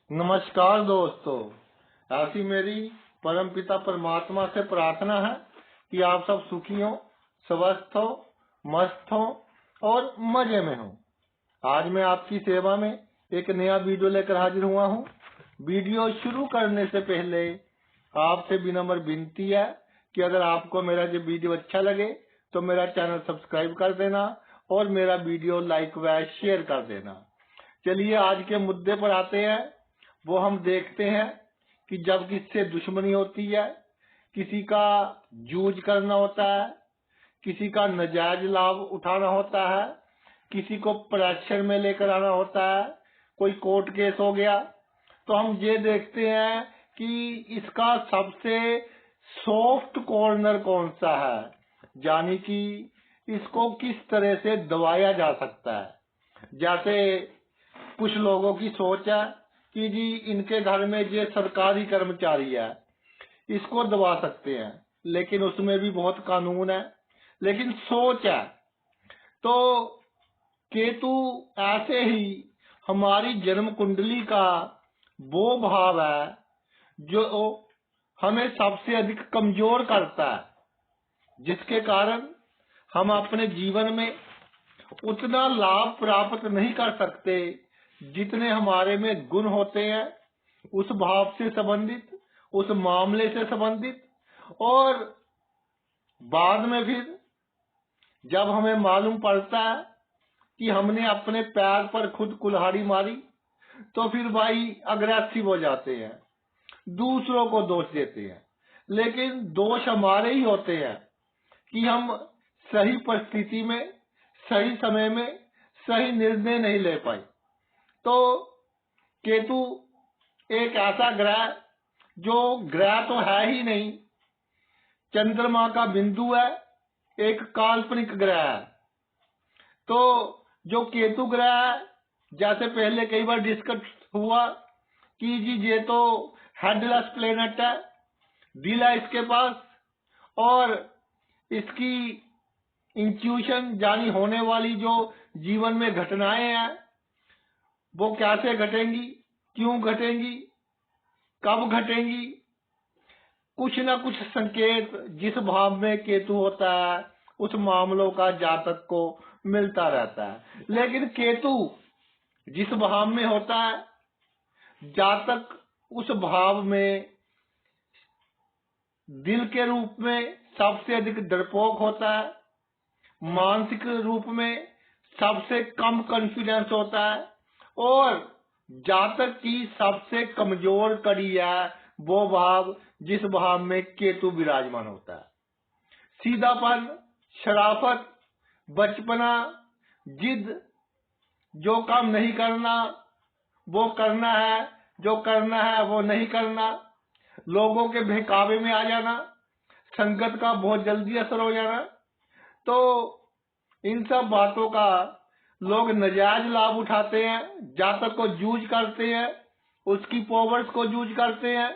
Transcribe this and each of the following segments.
नमस्कार दोस्तों। ऐसी मेरी परमपिता परमात्मा से प्रार्थना है कि आप सब सुखी हो, स्वस्थ हो, मस्त हो और मजे में हो। आज मैं आपकी सेवा में एक नया वीडियो लेकर हाजिर हुआ हूँ। वीडियो शुरू करने से पहले आपसे विनम्र विनती है कि अगर आपको मेरा ये वीडियो अच्छा लगे तो मेरा चैनल सब्सक्राइब कर देना और मेरा वीडियो लाइक व शेयर कर देना। चलिए आज के मुद्दे पर आते हैं। वो हम देखते हैं कि जब किससे दुश्मनी होती है, किसी का जूझ करना होता है, किसी का नाजायज लाभ उठाना होता है, किसी को प्रेशर में लेकर आना होता है, कोई कोर्ट केस हो गया, तो हम ये देखते हैं कि इसका सबसे सॉफ्ट कॉर्नर कौन सा है, यानी कि इसको किस तरह से दबाया जा सकता है। जैसे कुछ लोगों की सोच है कि जी इनके घर में ये सरकारी कर्मचारी है, इसको दबा सकते हैं, लेकिन उसमें भी बहुत कानून है, लेकिन सोच है। तो केतु ऐसे ही हमारी जन्म कुंडली का वो भाव है जो हमें सबसे अधिक कमजोर करता है, जिसके कारण हम अपने जीवन में उतना लाभ प्राप्त नहीं कर सकते जितने हमारे में गुण होते हैं, उस भाव से संबंधित, उस मामले से संबंधित। और बाद में फिर जब हमें मालूम पड़ता है कि हमने अपने पैर पर खुद कुल्हाड़ी मारी, तो फिर भाई अग्रेसिव हो जाते हैं, दूसरों को दोष देते हैं। लेकिन दोष हमारे ही होते हैं कि हम सही परिस्थिति में, सही समय में सही निर्णय नहीं ले पाए। तो केतु एक ऐसा ग्रह जो ग्रह तो है ही नहीं, चंद्रमा का बिंदु है, एक काल्पनिक ग्रह है। तो जो केतु ग्रह है, जैसे पहले कई बार डिस्कस हुआ कि जी ये तो हेडलेस प्लेनेट है, दिल है इसके पास, और इसकी इंट्यूशन यानी होने वाली जो जीवन में घटनाएं हैं वो कैसे घटेंगी, क्यों घटेंगी, कब घटेंगी, कुछ ना कुछ संकेत जिस भाव में केतु होता है उस मामलों का जातक को मिलता रहता है। लेकिन केतु जिस भाव में होता है, जातक उस भाव में दिल के रूप में सबसे अधिक डरपोक होता है, मानसिक रूप में सबसे कम कॉन्फिडेंस होता है, और जातक की सबसे कमजोर कड़ी है वो भाव जिस भाव में केतु विराजमान होता है। सीधापन, शराफत, बचपना, जिद, जो काम नहीं करना वो करना है, जो करना है वो नहीं करना, लोगों के बहकावे में आ जाना, संगत का बहुत जल्दी असर हो जाना। तो इन सब बातों का लोग नाजायज लाभ उठाते हैं, जातक को जूझ करते हैं, उसकी पावर्स को जूझ करते हैं।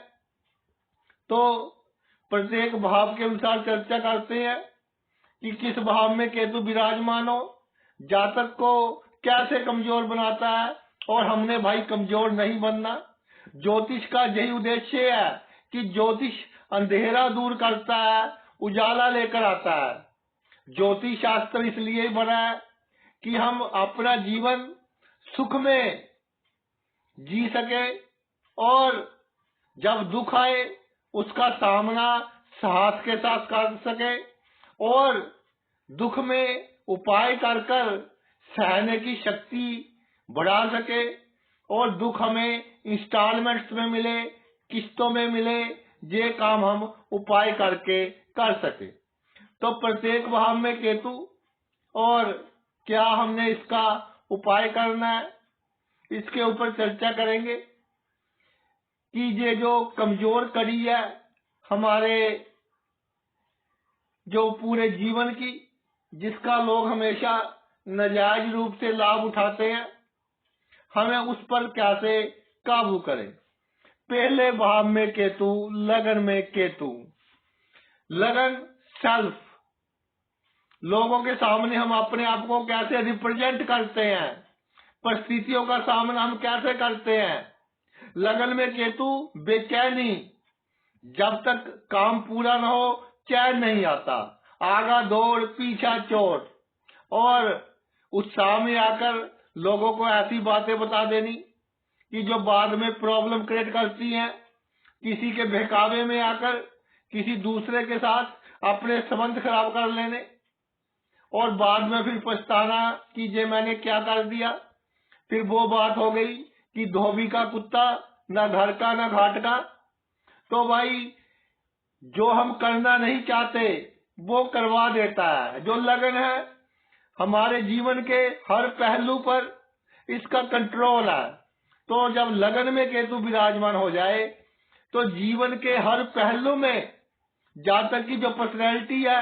तो प्रत्येक भाव के अनुसार चर्चा करते हैं कि किस भाव में केतु विराजमान हो, जातक को कैसे कमजोर बनाता है, और हमने भाई कमजोर नहीं बनना। ज्योतिष का यही उद्देश्य है कि ज्योतिष अंधेरा दूर करता है, उजाला लेकर आता है। ज्योतिष शास्त्र इसलिए ही बना है कि हम अपना जीवन सुख में जी सके, और जब दुख आए उसका सामना साहस के साथ कर सके, और दुख में उपाय कर कर सहने की शक्ति बढ़ा सके, और दुख हमें इंस्टॉलमेंट्स में मिले, किस्तों में मिले, ये काम हम उपाय करके कर सके। तो प्रत्येक भाव में केतु, और क्या हमने इसका उपाय करना है, इसके ऊपर चर्चा करेंगे कि ये जो कमजोर कड़ी है हमारे जो पूरे जीवन की, जिसका लोग हमेशा नाजायज रूप से लाभ उठाते हैं, हमें उस पर कैसे काबू करें। पहले भाव में केतु, लगन में केतु। लगन सेल्फ, लोगों के सामने हम अपने आप को कैसे रिप्रेजेंट करते हैं, परिस्थितियों का सामना हम कैसे करते हैं, लगन में केतु बेचैनी, जब तक काम पूरा न हो चैन नहीं आता, आगा दौड़ पीछा चोट, और उत्साह में आकर लोगों को ऐसी बातें बता देनी कि जो बाद में प्रॉब्लम क्रिएट करती हैं। किसी के बहकावे में आकर किसी दूसरे के साथ अपने संबंध खराब कर लेने और बाद में फिर पछताना कि ये मैंने क्या कर दिया। फिर वो बात हो गई कि धोबी का कुत्ता न घर का न घाट का। तो भाई जो हम करना नहीं चाहते वो करवा देता है। जो लगन है हमारे जीवन के हर पहलू पर इसका कंट्रोल है। तो जब लगन में केतु विराजमान हो जाए तो जीवन के हर पहलू में जातक की जो पर्सनैलिटी है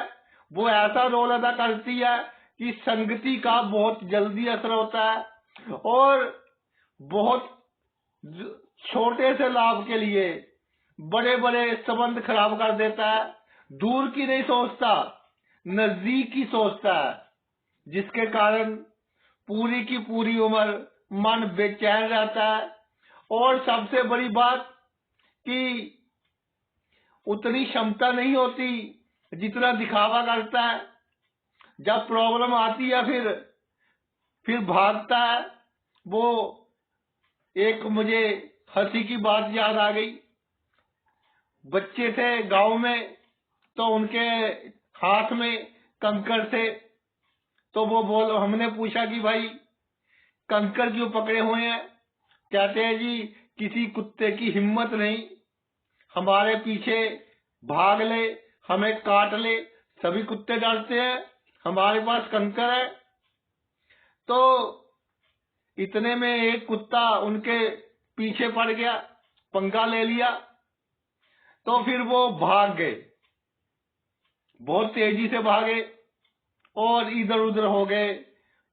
वो ऐसा रोल अदा करती है कि संगति का बहुत जल्दी असर होता है और बहुत छोटे से लाभ के लिए बड़े बड़े संबंध खराब कर देता है। दूर की नहीं सोचता, नजदीक की सोचता है, जिसके कारण पूरी की पूरी उम्र मन बेचैन रहता है। और सबसे बड़ी बात कि उतनी क्षमता नहीं होती जितना दिखावा करता है। जब प्रॉब्लम आती है फिर भागता है। वो एक मुझे हंसी की बात याद आ गई। बच्चे थे गांव में, तो उनके हाथ में कंकड़ थे। तो वो हमने पूछा कि भाई कंकड़ क्यों पकड़े हुए हैं? कहते हैं जी किसी कुत्ते की हिम्मत नहीं हमारे पीछे भाग ले, हमें काट ले। सभी कुत्ते डरते हैं, हमारे पास कंकड़ है। तो इतने में एक कुत्ता उनके पीछे पड़ गया, पंगा ले लिया। तो फिर वो भाग गए, बहुत तेजी से भागे और इधर उधर हो गए।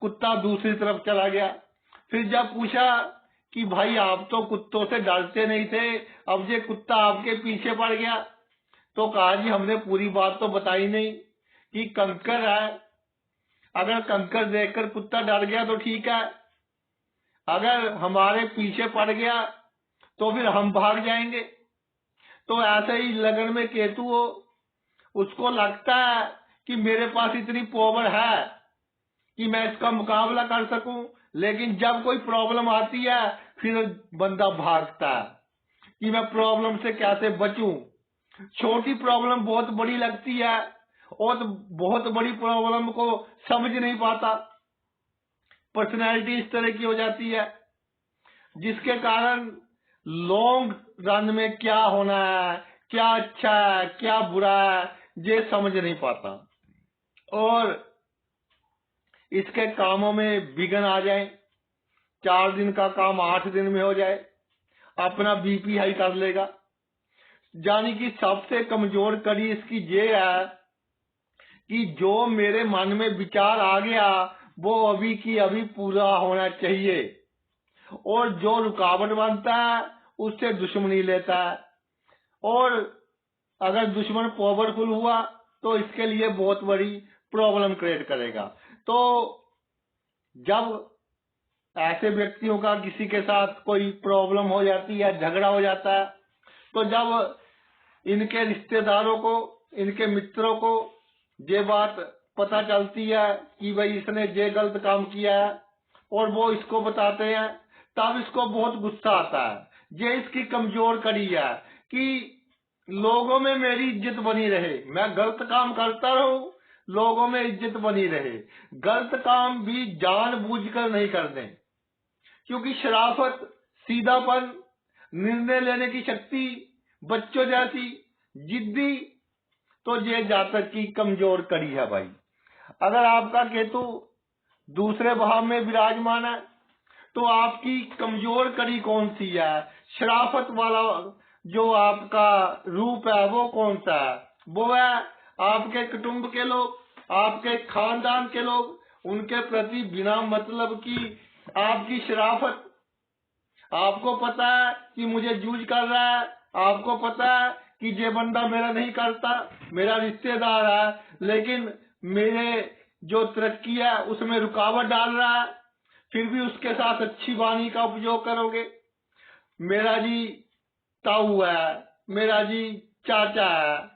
कुत्ता दूसरी तरफ चला गया। फिर जब पूछा कि भाई आप तो कुत्तों से डरते नहीं थे, अब ये कुत्ता आपके पीछे पड़ गया। तो कहा जी हमने पूरी बात तो बताई नहीं कि कंकड़ है। अगर कंकड़ देखकर कुत्ता डर गया तो ठीक है, अगर हमारे पीछे पड़ गया तो फिर हम भाग जाएंगे। तो ऐसे ही लगन में केतु हो, उसको लगता है कि मेरे पास इतनी पावर है कि मैं इसका मुकाबला कर सकूं। लेकिन जब कोई प्रॉब्लम आती है फिर बंदा भागता है कि मैं प्रॉब्लम से कैसे बचूं। छोटी प्रॉब्लम बहुत बड़ी लगती है और तो बहुत बड़ी प्रॉब्लम को समझ नहीं पाता। पर्सनैलिटी इस तरह की हो जाती है जिसके कारण लॉन्ग रन में क्या होना है, क्या अच्छा है, क्या बुरा है, ये समझ नहीं पाता और इसके कामों में विघ्न आ जाए। 4 दिन का काम 8 दिन में हो जाए, अपना बीपी हाई कर लेगा। यानी कि सबसे कमजोर कड़ी इसकी ये है कि जो मेरे मन में विचार आ गया वो अभी की अभी पूरा होना चाहिए, और जो रुकावट बनता है उससे दुश्मनी लेता है। और अगर दुश्मन पावरफुल हुआ तो इसके लिए बहुत बड़ी प्रॉब्लम क्रिएट करेगा। तो जब ऐसे व्यक्तियों का किसी के साथ कोई प्रॉब्लम हो जाती है, झगड़ा हो जाता है, तो जब इनके रिश्तेदारों को, इनके मित्रों को ये बात पता चलती है कि भाई इसने ये गलत काम किया है और वो इसको बताते हैं, तब इसको बहुत गुस्सा आता है। ये इसकी कमजोर कड़ी है कि लोगों में मेरी इज्जत बनी रहे, मैं गलत काम करता रहूं, लोगों में इज्जत बनी रहे। गलत काम भी जानबूझकर नहीं करने, क्योंकि शराफत, सीधापन, निर्णय लेने की शक्ति, बच्चों जैसी जिद्दी, तो ये जातक की कमजोर कड़ी है भाई। अगर आपका केतु दूसरे भाव में विराजमान है तो आपकी कमजोर कड़ी कौन सी है? शराफत वाला जो आपका रूप है वो कौन सा है? वो है आपके कुटुंब के लोग, आपके खानदान के लोग, उनके प्रति बिना मतलब की आपकी शराफत। आपको पता है कि मुझे जूझ कर रहा है, आपको पता है कि ये बंदा मेरा नहीं करता, मेरा रिश्तेदार है, लेकिन मेरे जो तरक्की है उसमें रुकावट डाल रहा है, फिर भी उसके साथ अच्छी वाणी का उपयोग करोगे। मेरा जी ताऊ है, मेरा जी चाचा है,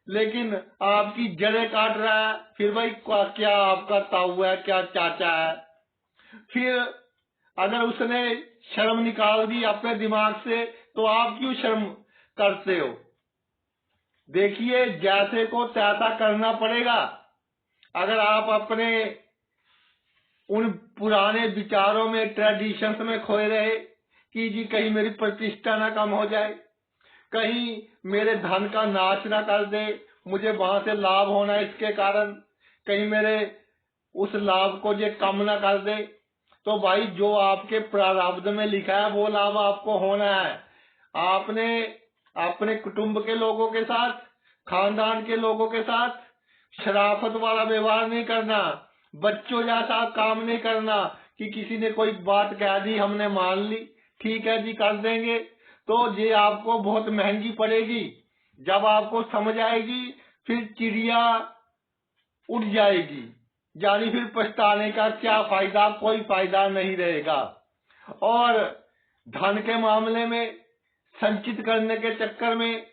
लेकिन आपकी जड़ें काट रहा है, फिर भाई क्या आपका ताऊ है, क्या चाचा है? फिर अगर उसने शर्म निकाल दी अपने दिमाग से, तो आप क्यों शर्म करते हो? देखिए, जैसे को तैसा करना पड़ेगा। अगर आप अपने उन पुराने विचारों में, ट्रेडिशंस में खोए रहे कि जी कहीं मेरी प्रतिष्ठा ना कम हो जाए, कहीं मेरे धन का नाश ना कर दे, मुझे वहां से लाभ होना है इसके कारण, कहीं मेरे उस लाभ को ये कम ना कर दे, तो भाई जो आपके प्रारब्ध में लिखा है वो लाभ आपको होना है। आपने अपने कुटुंब के लोगों के साथ, खानदान के लोगों के साथ शराफत वाला व्यवहार नहीं करना, बच्चों जैसा काम नहीं करना कि किसी ने कोई बात कह दी, हमने मान ली, ठीक है जी कर देंगे, तो ये आपको बहुत महंगी पड़ेगी। जब आपको समझ आएगी, फिर चिड़िया उड़ जाएगी, यानी फिर पछताने का क्या फायदा? कोई फायदा नहीं रहेगा। और धन के मामले में संचित करने के चक्कर में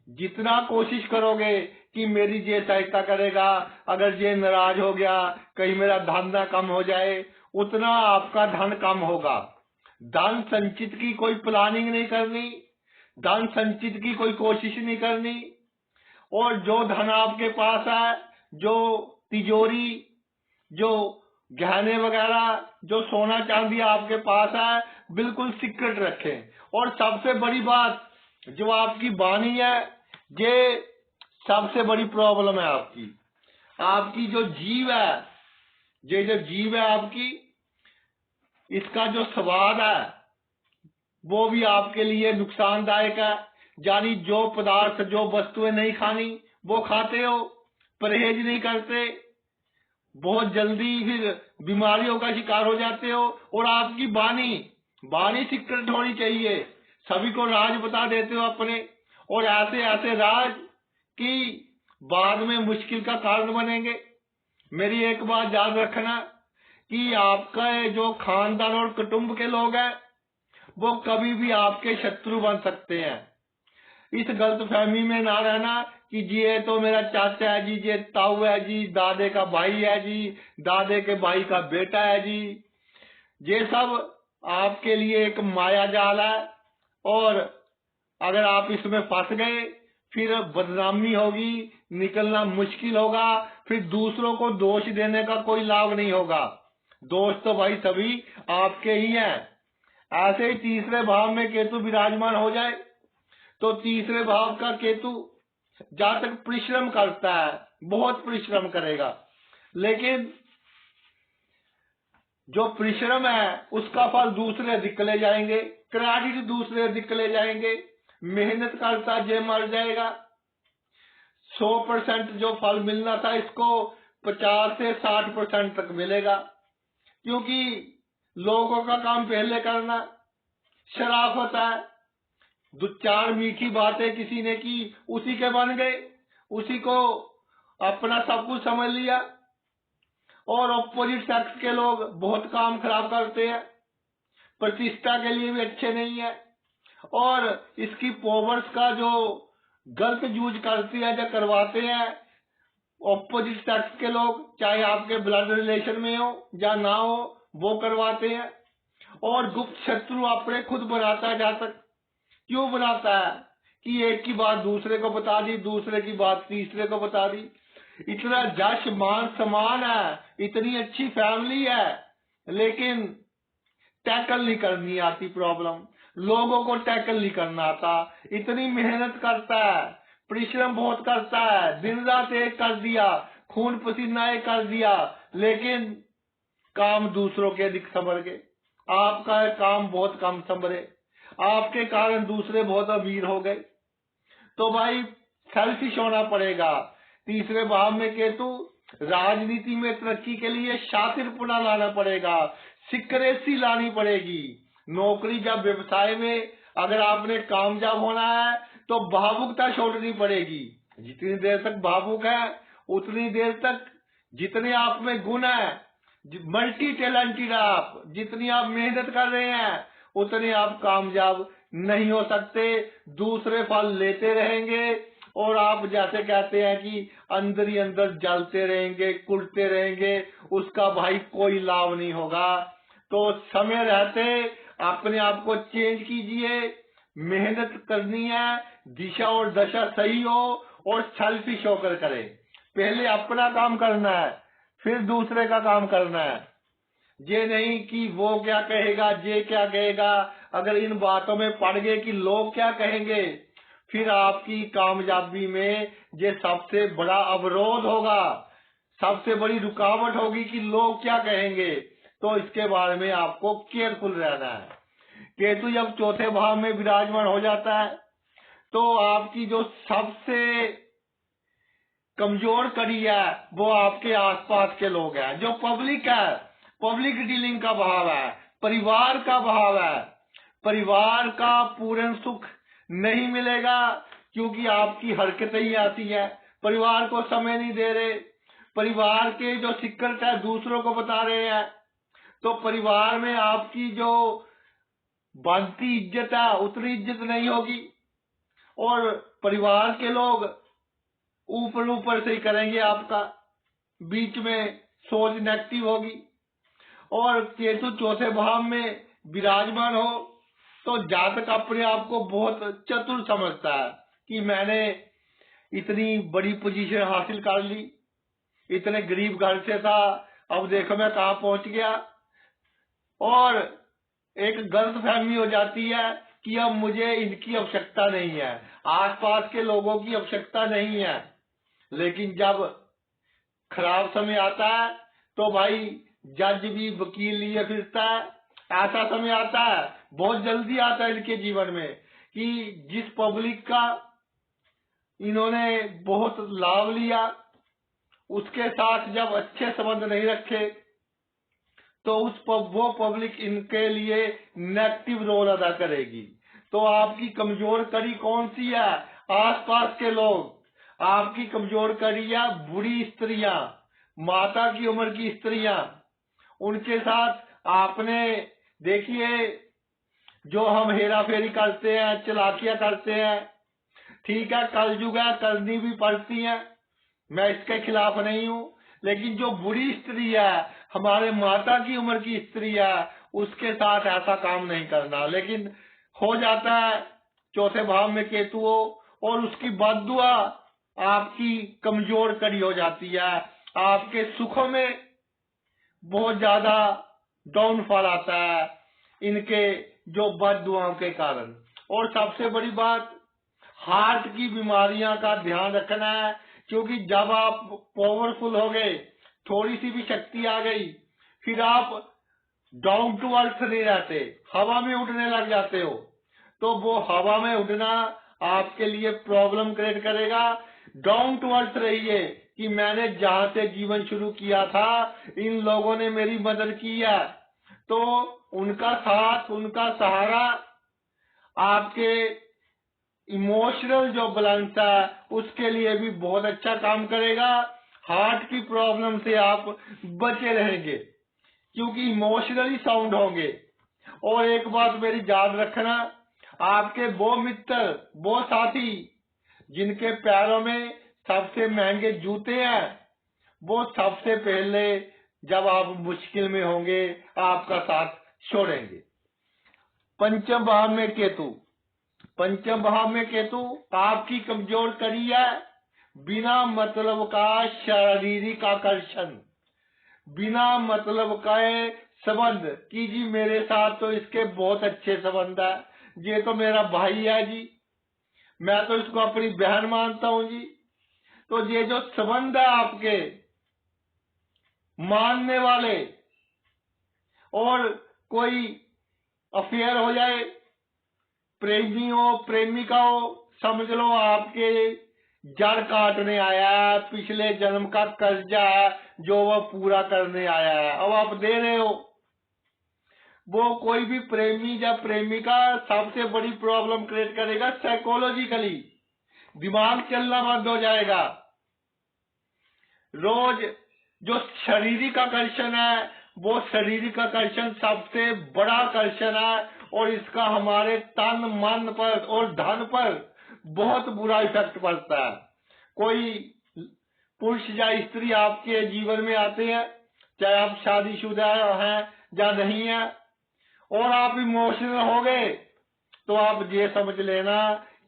जितना कोशिश करोगे कि मेरी ये सहायता करेगा, अगर ये नाराज हो गया, कहीं मेरा धन ना कम हो जाए, उतना आपका धन कम होगा। धन संचित की कोई प्लानिंग नहीं करनी, धन संचित की कोई कोशिश नहीं करनी, और जो धन आपके पास है, जो तिजोरी, जो गहने वगैरह, जो सोना चांदी आपके पास है, बिल्कुल सीक्रेट रखें। और सबसे बड़ी बात, जो आपकी वाणी है, ये सबसे बड़ी प्रॉब्लम है आपकी। आपकी जो जीव है, ये जो जीव है आपकी, इसका जो स्वाद है वो भी आपके लिए नुकसानदायक है। यानी जो पदार्थ, जो वस्तुएं नहीं खानी वो खाते हो, परहेज नहीं करते, बहुत जल्दी फिर बीमारियों का शिकार हो जाते हो। और आपकी वाणी, वाणी सीक्रेट होनी चाहिए, सभी को राज बता देते हो अपने, और ऐसे ऐसे राज कि बाद में मुश्किल का कारण बनेंगे। मेरी एक बात याद रखना कि आपका जो खानदान और कुटुंब के लोग हैं, वो कभी भी आपके शत्रु बन सकते हैं। इस गलतफहमी में ना रहना कि जी ये तो मेरा चाचा है जी, ये ताऊ है जी, दादे का भाई है जी, दादे के भाई का बेटा है जी। ये सब आपके लिए एक माया जाल है, और अगर आप इसमें फंस गए, फिर बदनामी होगी, निकलना मुश्किल होगा, फिर दूसरों को दोष देने का कोई लाभ नहीं होगा। दोष तो भाई सभी आपके ही हैं। ऐसे ही तीसरे भाव में केतु विराजमान हो जाए, तो तीसरे भाव का केतु जहां तक परिश्रम करता है, बहुत परिश्रम करेगा, लेकिन जो परिश्रम है उसका फल दूसरे अधिक ले जाएंगे, क्रेडिट दूसरे अधिक ले जाएंगे। मेहनत करता जे मर जाएगा। 100% जो फल मिलना था, इसको 50 से 60% तक मिलेगा, क्योंकि लोगों का काम पहले करना शराफत है। दो चार मीठी बातें किसी ने की, उसी के बन गए, उसी को अपना सब कुछ समझ लिया। और ऑपोजिट सेक्स के लोग बहुत काम खराब करते हैं, प्रतिष्ठा के लिए भी अच्छे नहीं है, और इसकी पावर्स का जो गलत यूज करती है, जो करवाते हैं ऑपोजिट सेक्स के लोग, चाहे आपके ब्लड रिलेशन में हो या ना हो, वो करवाते हैं। और गुप्त शत्रु अपने खुद बनाता है। जहां तक क्यों बनाता है कि एक की बात दूसरे को बता दी, दूसरे की बात तीसरे को बता दी। इतना जश मान सम्मान है, इतनी अच्छी फैमिली है, लेकिन टैकल नहीं करनी आती प्रॉब्लम, लोगों को टैकल नहीं करना आता। इतनी मेहनत करता है, परिश्रम बहुत करता है, दिन रात एक कर दिया, खून पसीना एक कर दिया, लेकिन काम दूसरों के अधिक संभल गए, आपका काम बहुत कम संभले, आपके कारण दूसरे बहुत अमीर हो गए। तो भाई सेल्फिश होना पड़ेगा। तीसरे भाव में केतु, राजनीति में तरक्की के लिए शातिरपना लाना पड़ेगा, सिक्रेसी लानी पड़ेगी। नौकरी या व्यवसाय में अगर आपने कामयाब होना है, तो भावुकता छोड़नी पड़ेगी। जितनी देर तक भावुक है, उतनी देर तक जितने आप में गुण है, मल्टी टैलेंटेड आप, जितनी आप मेहनत कर रहे हैं, उतने आप कामयाब नहीं हो सकते, दूसरे फल लेते रहेंगे और आप जैसे कहते हैं कि अंदर ही अंदर जलते रहेंगे, कुलते रहेंगे, उसका भाई कोई लाभ नहीं होगा। तो समय रहते अपने आप को चेंज कीजिए, मेहनत करनी है, दिशा और दशा सही हो और सेल्फिश होकर करें। पहले अपना काम करना है, फिर दूसरे का काम करना है। ये नहीं कि वो क्या कहेगा, ये क्या कहेगा। अगर इन बातों में पड़ गए कि लोग क्या कहेंगे, फिर आपकी कामयाबी में ये सबसे बड़ा अवरोध होगा, सबसे बड़ी रुकावट होगी कि लोग क्या कहेंगे। तो इसके बारे में आपको केयरफुल रहना है। केतु जब चौथे भाव में विराजमान हो जाता है तो आपकी जो सबसे कमजोर कड़ी है वो आपके आसपास के लोग हैं, जो पब्लिक है, पब्लिक डीलिंग का भाव है, परिवार का भाव है। परिवार का पूर्ण सुख नहीं मिलेगा क्योंकि आपकी हरकतें ही आती है, परिवार को समय नहीं दे रहे, परिवार के जो सीक्रेट है दूसरों को बता रहे हैं। तो परिवार में आपकी जो बनती इज्जत है उतनी इज्जत नहीं होगी और परिवार के लोग ऊपर ऊपर से ही करेंगे, आपका बीच में सोच नेगेटिव होगी। और केतु चौथे भाव में विराजमान हो तो जातक अपने आप को बहुत चतुर समझता है कि मैंने इतनी बड़ी पोजीशन हासिल कर ली, इतने गरीब घर से था, अब देखो मैं कहाँ पहुंच गया। और एक गलत फहमी हो जाती है कि अब मुझे इनकी आवश्यकता नहीं है, आसपास के लोगों की आवश्यकता नहीं है। लेकिन जब खराब समय आता है तो भाई जज भी वकील लिए फिरता है। ऐसा समय आता है, बहुत जल्दी आता है इनके जीवन में, कि जिस पब्लिक का इन्होंने बहुत लाभ लिया उसके साथ जब अच्छे संबंध नहीं रखे तो वो पब्लिक इनके लिए नेगेटिव रोल अदा करेगी। तो आपकी कमजोर कड़ी कौन सी है? आसपास के लोग। आपकी कमजोर कड़ी है बूढ़ी स्त्रियां, माता की उम्र की स्त्रियां। उनके साथ आपने देखिए जो हम हेरा फेरी करते हैं, चलाकियां करते हैं, ठीक है कलयुग है, करनी भी पड़ती है, मैं इसके खिलाफ नहीं हूं। लेकिन जो बुरी स्त्री है, हमारे माता की उम्र की स्त्री है, उसके साथ ऐसा काम नहीं करना। लेकिन हो जाता है चौथे भाव में केतु हो और उसकी बद्दुआ आपकी कमजोर कड़ी हो जाती है, आपके सुखों में बहुत ज्यादा डाउनफॉल आता है इनके जो बद्दुआओं के कारण। और सबसे बड़ी बात, हार्ट की बीमारियां का ध्यान रखना है, क्योंकि जब आप पावरफुल हो गए, थोड़ी सी भी शक्ति आ गई, फिर आप डाउन टू अर्थ नहीं रहते, हवा में उड़ने लग जाते हो। तो वो हवा में उड़ना आपके लिए प्रॉब्लम क्रिएट करेगा। डाउन टू अर्थ रहिए कि मैंने जहां से जीवन शुरू किया था इन लोगों ने मेरी मदद की है, तो उनका साथ, उनका सहारा आपके इमोशनल जो बैलेंस है उसके लिए भी बहुत अच्छा काम करेगा। हार्ट की प्रॉब्लम से आप बचे रहेंगे क्योंकि इमोशनली साउंड होंगे। और एक बात मेरी याद रखना, आपके वो मित्र, वो साथी जिनके पैरों में सबसे महंगे जूते हैं, वो सबसे पहले जब आप मुश्किल में होंगे आपका साथ छोड़ेंगे। पंचम भाव में केतु, पंचम भाव में केतु आपकी कमजोर कड़ी है बिना मतलब का शारीरिक आकर्षण, बिना मतलब का संबंध कि जी मेरे साथ तो इसके बहुत अच्छे संबंध है, ये तो मेरा भाई है जी, मैं तो इसको अपनी बहन मानता हूं जी। तो ये जो संबंध है आपके मानने वाले, और कोई अफेयर हो जाए, प्रेमी हो, प्रेमिका हो, समझ लो आपके जड़ काटने आया है, पिछले जन्म का कर्जा है जो वह पूरा करने आया है, अब आप दे रहे हो। वो कोई भी प्रेमी या प्रेमिका सबसे बड़ी प्रॉब्लम क्रिएट करेगा साइकोलॉजिकली, दिमाग चलना बंद हो जाएगा। रोज जो शारीरिक आकर्षण है वो शारीरिक आकर्षण सबसे बड़ा आकर्षण है, और इसका हमारे तन मन पर और धन पर बहुत बुरा इफेक्ट पड़ता है। कोई पुरुष या स्त्री आपके जीवन में आते हैं, चाहे आप शादीशुदा हैं या नहीं है, और आप इमोशनल हो गए, तो आप ये समझ लेना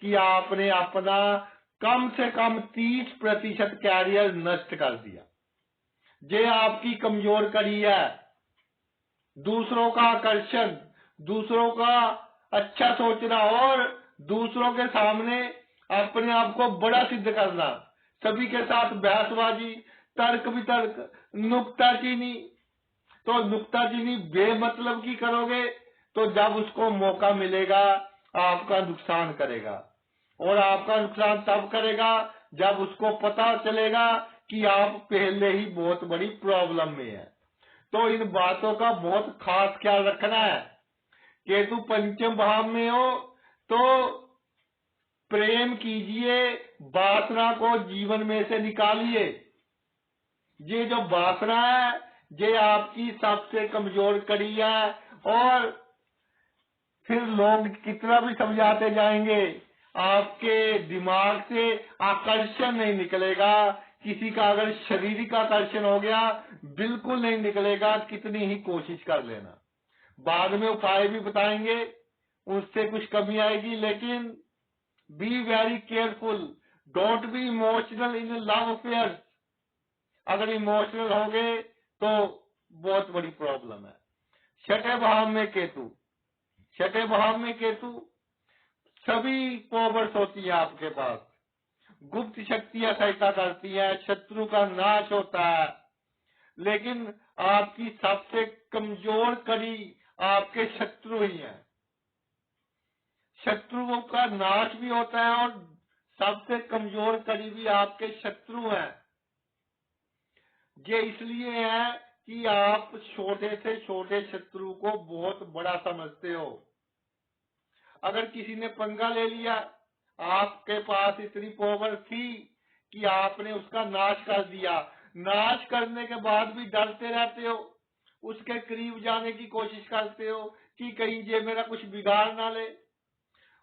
कि आपने अपना कम से कम 30% कैरियर नष्ट कर दिया। ये आपकी कमजोर कड़ी है। दूसरों का आकर्षण, दूसरों का अच्छा सोचना और दूसरों के सामने अपने आप को बड़ा सिद्ध करना, सभी के साथ बहसबाजी, तर्क वितर्क, नुक्ताचीनी। तो नुक्ताचीनी बेमतलब की करोगे तो जब उसको मौका मिलेगा आपका नुकसान करेगा, और आपका नुकसान तब करेगा जब उसको पता चलेगा कि आप पहले ही बहुत बड़ी प्रॉब्लम में है। तो इन बातों का बहुत खास ख्याल रखना है। केतु पंचम भाव में हो तो प्रेम कीजिए, वासना को जीवन में से निकालिए। ये जो वासना है ये आपकी सबसे कमजोर कड़ी है, और फिर लोग कितना भी समझाते जाएंगे, आपके दिमाग से आकर्षण नहीं निकलेगा। किसी का अगर शारीरिक आकर्षण हो गया बिल्कुल नहीं निकलेगा, कितनी ही कोशिश कर लेना। बाद में उपाय भी बताएंगे, उससे कुछ कमी आएगी, लेकिन be very careful, don't be emotional in love affairs. अगर इमोशनल हो गए तो बहुत बड़ी प्रॉब्लम है। छठे भाव में केतु, छठे भाव में केतु सभी पावर्स होती है आपके पास, गुप्त शक्तियां सहायता करती है, शत्रु का नाश होता है, लेकिन आपकी सबसे कमजोर कड़ी आपके शत्रु ही है। शत्रुओं का नाश भी होता है और सबसे कमजोर कड़ी भी आपके शत्रु हैं। ये इसलिए है कि आप छोटे से छोटे शत्रु को बहुत बड़ा समझते हो। अगर किसी ने पंगा ले लिया, आपके पास इतनी पावर थी कि आपने उसका नाश कर दिया, नाश करने के बाद भी डरते रहते हो, उसके करीब जाने की कोशिश करते हो कि कहीं ये मेरा कुछ बिगाड़ ना ले,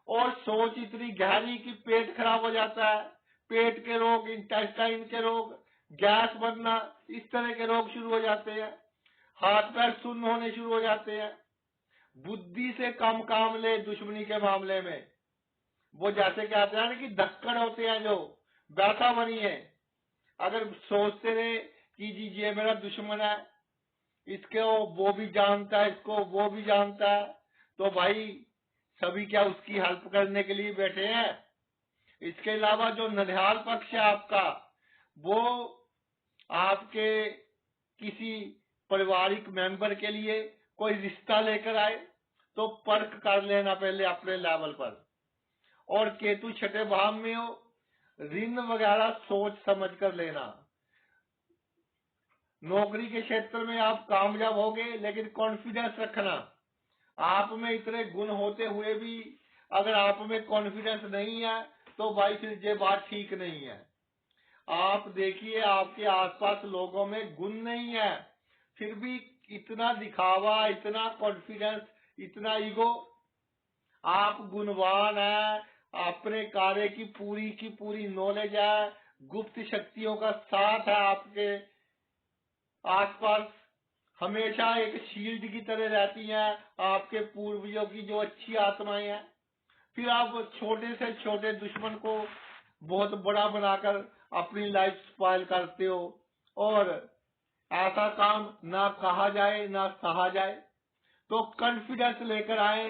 और सोच इतनी गहरी कि पेट खराब हो जाता है। पेट के रोग, इंटेस्टाइन के रोग, गैस बनना, इस तरह के रोग शुरू हो जाते हैं, हाथ पैर सुन्न होने शुरू हो जाते हैं। बुद्धि से कम काम ले दुश्मनी के मामले में। वो जैसे कहते हैं ना कि धक्कड़ होते हैं, जो वैसा बनिए। अगर सोचते रहे कि जी ये मेरा दुश्मन है, इसको वो भी जानता है, इसको वो भी जानता है, तो भाई सभी क्या उसकी हेल्प करने के लिए बैठे हैं। इसके अलावा जो ननिहाल पक्ष है आपका, वो आपके किसी पारिवारिक मेंबर के लिए कोई रिश्ता लेकर आए तो परख कर लेना पहले अपने लेवल पर। और केतु छठे भाव में हो, ऋण वगैरह सोच समझ कर लेना। नौकरी के क्षेत्र में आप कामयाब होगे, लेकिन कॉन्फिडेंस रखना। आप में इतने गुण होते हुए भी अगर आप में कॉन्फिडेंस नहीं है तो भाई फिर ये बात ठीक नहीं है। आप देखिए आपके आसपास लोगों में गुण नहीं है, फिर भी इतना दिखावा, इतना कॉन्फिडेंस, इतना ईगो। आप गुणवान है, अपने कार्य की पूरी नॉलेज है, गुप्त शक्तियों का साथ है आपके आसपास, हमेशा एक शील्ड की तरह रहती हैं आपके पूर्वजों की जो अच्छी आत्माएं हैं। फिर आप छोटे से छोटे दुश्मन को बहुत बड़ा बनाकर अपनी लाइफ स्पॉइल करते हो, और ऐसा काम ना कहा जाए ना सहा जाए। तो कॉन्फिडेंस लेकर आए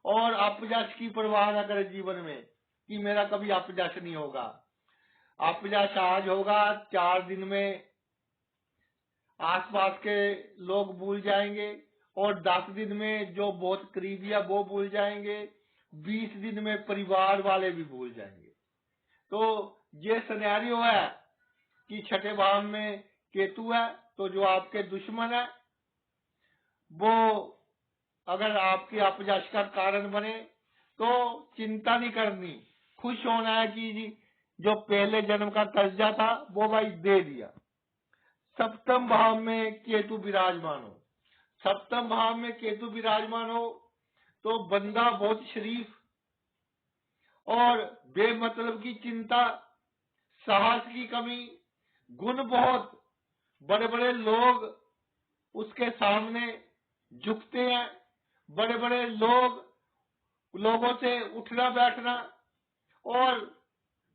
और अपयश की परवाह न करें जीवन में कि मेरा कभी अपयश नहीं होगा। अपयश आज होगा, 4 दिन में आसपास के लोग भूल जाएंगे, और 10 दिन में जो बहुत करीबी है वो भूल जाएंगे, 20 दिन में परिवार वाले भी भूल जाएंगे। तो ये सिनेरियो है कि छठे भाव में केतु है, तो जो आपके दुश्मन है वो अगर आपके अपयश का कारण बने तो चिंता नहीं करनी, खुश होना है कि जी जो पहले जन्म का कर्जा था वो भाई दे दिया। सप्तम भाव में केतु विराजमान हो, सप्तम भाव में केतु विराजमान हो तो बंदा बहुत शरीफ और बेमतलब की चिंता, साहस की कमी, गुण बहुत, बड़े बड़े लोग उसके सामने झुकते हैं, बड़े बड़े लोगों से उठना बैठना, और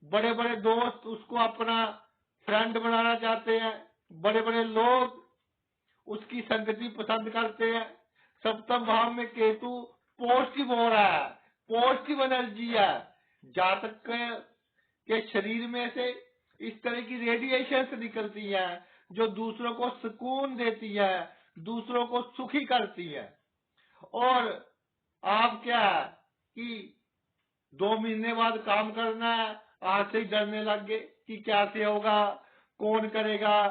बड़े बड़े दोस्त उसको अपना फ्रेंड बनाना चाहते हैं, बड़े बड़े लोग उसकी संगति पसंद करते हैं। सप्तम भाव में केतु पॉजिटिव हो रहा है, पॉजिटिव एनर्जी है। जातक के शरीर में से इस तरह की रेडिएशन निकलती है जो दूसरों को सुकून देती है, दूसरों को सुखी करती है। और आप क्या कि 2 महीने बाद काम करना है, आज से ही डरने लग गए कि कैसे होगा, कौन करेगा,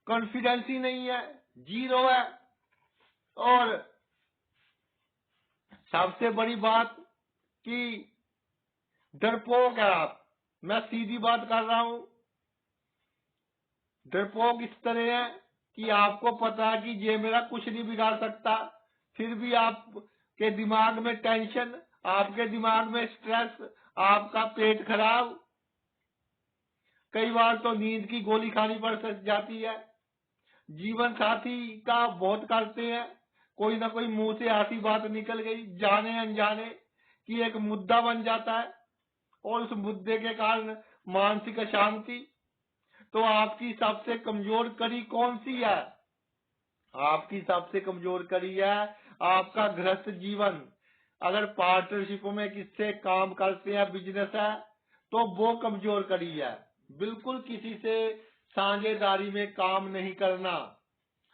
कॉन्फिडेंस ही नहीं है, जीरो है। और सबसे बड़ी बात कि डरपोक है आप, मैं सीधी बात कर रहा हूं। डरपोक इस तरह है कि आपको पता है कि ये मेरा कुछ नहीं बिगाड़ सकता, फिर भी आपके दिमाग में टेंशन, आपके दिमाग में स्ट्रेस, आपका पेट खराब, कई बार तो नींद की गोली खानी पड़ जाती है। जीवन साथी का बहुत करते हैं, कोई ना कोई मुंह से ऐसी बात निकल गई जाने अनजाने कि एक मुद्दा बन जाता है, और उस मुद्दे के कारण मानसिक अशांति। तो आपकी सबसे कमजोर कड़ी कौन सी है? आपकी सबसे कमजोर कड़ी है आपका गृहस्थ जीवन। अगर पार्टनरशिप में किससे काम करते हैं, बिजनेस है, तो वो कमजोर कड़ी है। बिल्कुल किसी से साझेदारी में काम नहीं करना,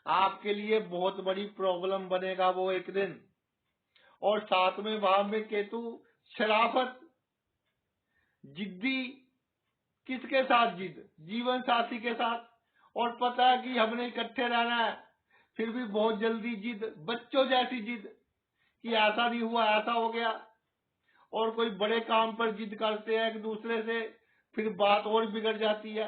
आपके लिए बहुत बड़ी प्रॉब्लम बनेगा वो एक दिन। और 7वें भाव में केतु शराफत, जिद्दी, किसके साथ जिद? जीवन साथी के साथ। और पता है कि हमने इकट्ठे रहना है, फिर भी बहुत जल्दी जिद, बच्चों जैसी जिद कि ऐसा नहीं हुआ, ऐसा हो गया। और कोई बड़े काम पर जिद करते हैं एक दूसरे से, फिर बात और बिगड़ जाती है।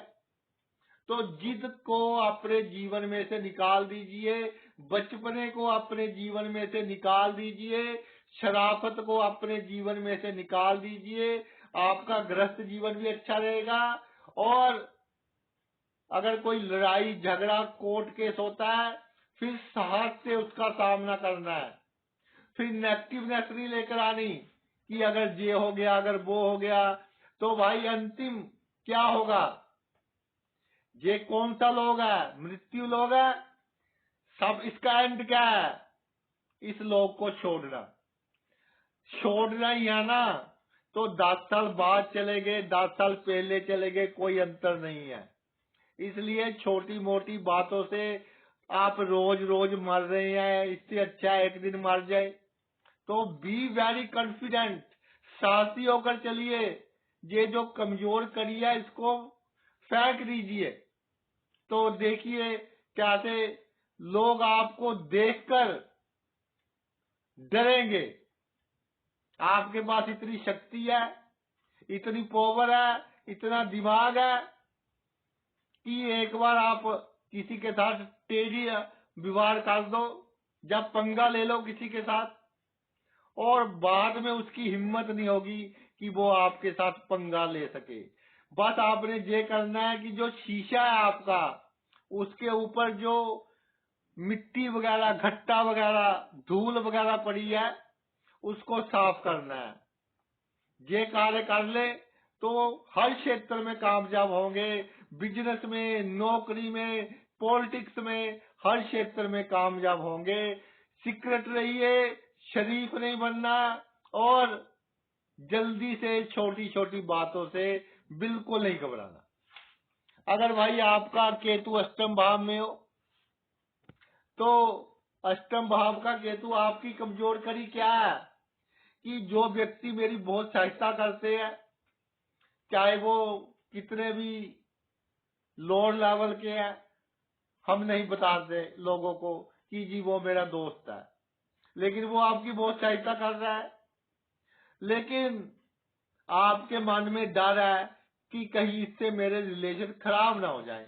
तो जिद को अपने जीवन में से निकाल दीजिए, बचपने को अपने जीवन में से निकाल दीजिए, शराफत को अपने जीवन में से निकाल दीजिए। आपका गृहस्थ जीवन भी अच्छा रहेगा। और अगर कोई लड़ाई झगड़ा कोर्ट केस होता है, फिर साहस से उसका सामना करना है। फिर नेगेटिवनेस नहीं लेकर आनी कि अगर ये हो गया, अगर वो हो गया, तो भाई अंतिम क्या होगा? ये कौन सा लोग है? मृत्यु लोग है। सब इसका एंड क्या है? इस लोग को छोड़ना ही है ना। तो 10 साल बाद चले गए, 10 साल पहले चले गए, कोई अंतर नहीं है। इसलिए छोटी मोटी बातों से आप रोज रोज मर रहे हैं, इससे अच्छा एक दिन मर जाए। तो बी वेरी कॉन्फिडेंट, साहसी होकर चलिए। ये जो कमजोर कड़ी है इसको फेंक दीजिए। तो देखिए कैसे लोग आपको देखकर डरेंगे। आपके पास इतनी शक्ति है, इतनी पावर है, इतना दिमाग है कि एक बार आप किसी के साथ तेजी व्यवहार कर दो, जब पंगा ले लो किसी के साथ, और बाद में उसकी हिम्मत नहीं होगी कि वो आपके साथ पंगा ले सके। बस आपने ये करना है कि जो शीशा है आपका, उसके ऊपर जो मिट्टी वगैरह, घट्टा वगैरह, धूल वगैरह पड़ी है, उसको साफ करना है। ये कार्य कर ले तो हर क्षेत्र में कामयाब होंगे। बिजनेस में, नौकरी में, पॉलिटिक्स में, हर क्षेत्र में कामयाब होंगे। सीक्रेट रहिए, शरीफ नहीं बनना, और जल्दी से छोटी छोटी बातों से बिल्कुल नहीं घबराना। अगर भाई आपका केतु अष्टम भाव में हो, तो अष्टम भाव का केतु आपकी कमजोर कड़ी क्या है? कि जो व्यक्ति मेरी बहुत सहायता करते हैं, चाहे वो कितने भी लोअर लेवल के हैं, हम नहीं बताते लोगों को कि जी वो मेरा दोस्त है, लेकिन वो आपकी बहुत सहायता कर रहा है। लेकिन आपके मन में डर है कि कहीं इससे मेरे रिलेशन खराब ना हो जाए।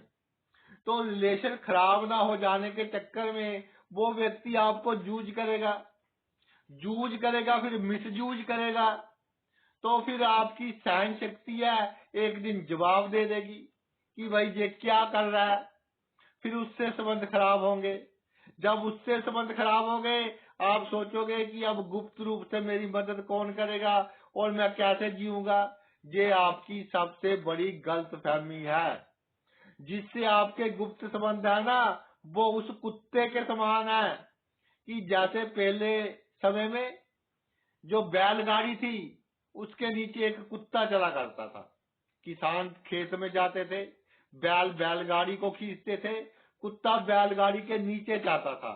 तो रिलेशन खराब ना हो जाने के चक्कर में वो व्यक्ति आपको जूझ करेगा। जूझ करेगा, फिर मिसजूझ करेगा, तो फिर आपकी सहन शक्ति है एक दिन जवाब दे देगी कि भाई ये क्या कर रहा है। फिर उससे संबंध खराब होंगे। जब उससे संबंध खराब हो गए, आप सोचोगे कि अब गुप्त रूप से मेरी मदद कौन करेगा और मैं कैसे जीऊंगा। ये आपकी सबसे बड़ी गलतफहमी है। जिससे आपके गुप्त संबंध है ना, वो उस कुत्ते के समान है कि जैसे पहले समय में जो बैलगाड़ी थी, उसके नीचे एक कुत्ता चला करता था। किसान खेत में जाते थे, बैलगाड़ी को खींचते थे, कुत्ता बैलगाड़ी के नीचे जाता था।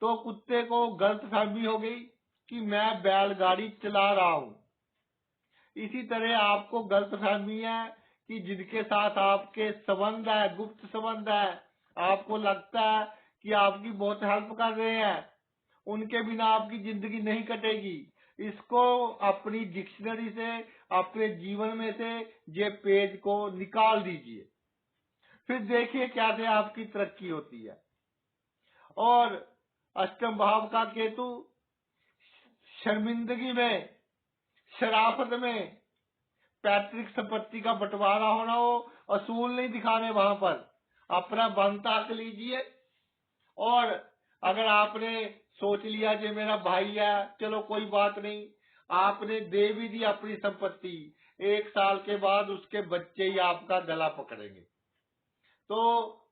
तो कुत्ते को गलतफहमी हो गई कि मैं बैलगाड़ी चला रहा हूं। इसी तरह आपको गलतफहमी है कि जिनके साथ आपके संबंध है, गुप्त संबंध है, आपको लगता है कि आपकी बहुत हेल्प कर रहे हैं, उनके बिना आपकी जिंदगी नहीं कटेगी। इसको अपनी डिक्शनरी से, अपने जीवन में से ये पेज को निकाल दीजिए। फिर देखिए कैसे आपकी तरक्की होती है। और अष्टम भाव का केतु शर्मिंदगी में, शराफत में, पैतृक संपत्ति का बंटवारा होना हो, असूल नहीं दिखाने वहां पर, अपना बनता हक लीजिए। और अगर आपने सोच लिया कि मेरा भाई है, चलो कोई बात नहीं, आपने दे भी दी अपनी संपत्ति, 1 साल के बाद उसके बच्चे ही आपका गला पकड़ेंगे। तो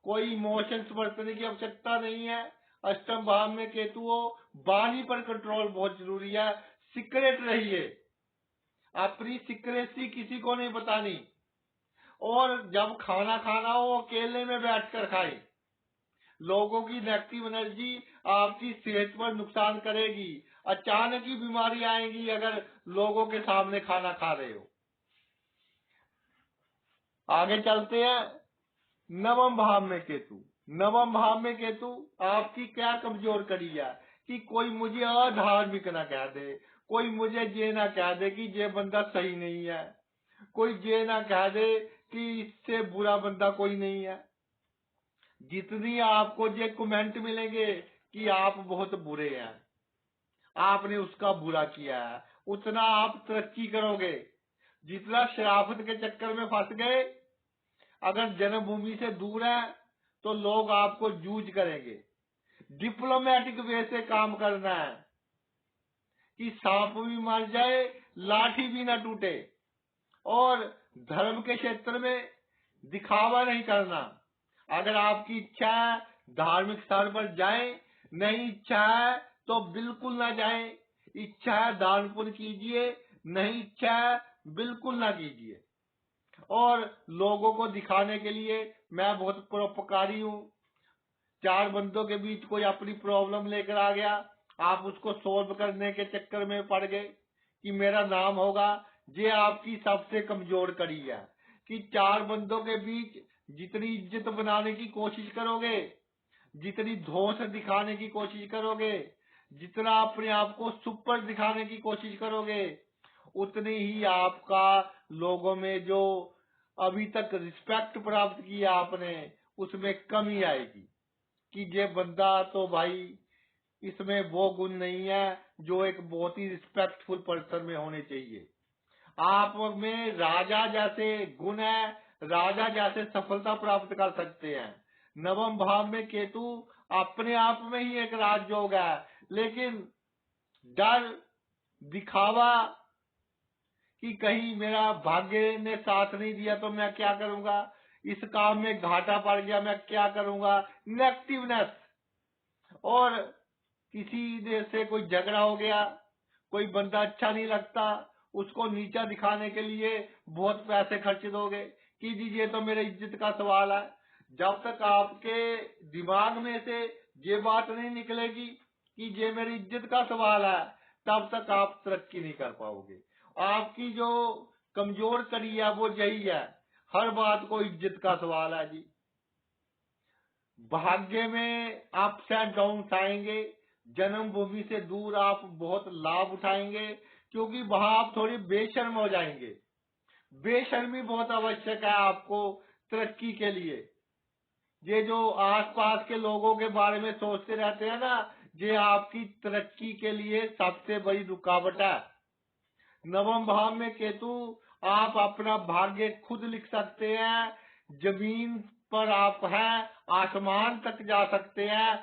कोई इमोशंस बरतने की आवश्यकता नहीं है। अष्टम भाव में केतु हो, वाणी पर कंट्रोल बहुत जरूरी है। सीक्रेट रहिए, अपनी सीक्रेसी किसी को नहीं बतानी। और जब खाना खाना हो, अकेले में बैठकर खाएं। लोगों की नेगेटिव एनर्जी आपकी सेहत पर नुकसान करेगी। अचानक ही बीमारी आएगी अगर लोगों के सामने खाना खा रहे हो। आगे चलते हैं। नवम भाव में केतु। नवम भाव में केतु आपकी क्या कमजोर कड़ी है कि कोई मुझे अधार्मिक ना कह दे, कोई मुझे ये ना कह दे कि ये बंदा सही नहीं है, कोई ये ना कह दे कि इससे बुरा बंदा कोई नहीं है। जितनी आपको ये कमेंट मिलेंगे कि आप बहुत बुरे हैं, आपने उसका बुरा किया है, उतना आप तरक्की करोगे। जितना शराफत के चक्कर में फंस गए, अगर जन्मभूमि से दूर है तो लोग आपको जूझ करेंगे। डिप्लोमेटिक वे से काम करना है कि सांप भी मर जाए, लाठी भी ना टूटे। और धर्म के क्षेत्र में दिखावा नहीं करना। अगर आपकी इच्छा है धार्मिक स्थल पर जाएं, नहीं इच्छा है तो बिल्कुल ना जाएं। इच्छा है दान पुण्य कीजिए, नहीं इच्छा है बिल्कुल ना कीजिए। और लोगों को दिखाने के लिए मैं बहुत परोपकारी हूँ। 4 बंदों के बीच कोई अपनी प्रॉब्लम लेकर आ गया, आप उसको सोल्व करने के चक्कर में पड़ गए कि मेरा नाम होगा। ये आपकी सबसे कमजोर कड़ी है कि 4 बंदों के बीच जितनी इज्जत बनाने की कोशिश करोगे, जितनी धौंस दिखाने की कोशिश करोगे, जितना अपने आप को सुपर दिखाने की कोशिश करोगे, उतनी ही आपका लोगों में जो अभी तक रिस्पेक्ट प्राप्त किया आपने, उसमें कमी आएगी कि ये बंदा तो भाई, इसमें वो गुण नहीं है जो एक बहुत ही रिस्पेक्टफुल पर्सन में होने चाहिए। आप में राजा जैसे गुण है, राजा जैसे सफलता प्राप्त कर सकते हैं। नवम भाव में केतु अपने आप में ही एक राजयोग है, लेकिन डर, दिखावा कि कहीं मेरा भाग्य ने साथ नहीं दिया तो मैं क्या करूंगा, इस काम में घाटा पड़ गया मैं क्या करूंगा, नेगेटिवनेस। और किसी से कोई झगड़ा हो गया, कोई बंदा अच्छा नहीं लगता, उसको नीचा दिखाने के लिए बहुत पैसे खर्च दोगे कि जी ये तो मेरे इज्जत का सवाल है। जब तक आपके दिमाग में से ये बात नहीं निकलेगी कि ये मेरी इज्जत का सवाल है, तब तक आप तरक्की नहीं कर पाओगे। आपकी जो कमजोर कड़ी है वो यही है, हर बात को इज्जत का सवाल है जी। भाग्य में अप्स एंड डाउन आएंगे, जन्मभूमि से दूर आप बहुत लाभ उठाएंगे क्योंकि वहां आप थोड़ी बेशर्म हो जाएंगे। बेशर्मी बहुत आवश्यक है आपको तरक्की के लिए। ये जो आसपास के लोगों के बारे में सोचते रहते हैं ना, ये आपकी तरक्की के लिए सबसे बड़ी रुकावट है। नवम भाव में केतु, आप अपना भाग्य खुद लिख सकते हैं। जमीन पर आप हैं, आसमान तक जा सकते हैं।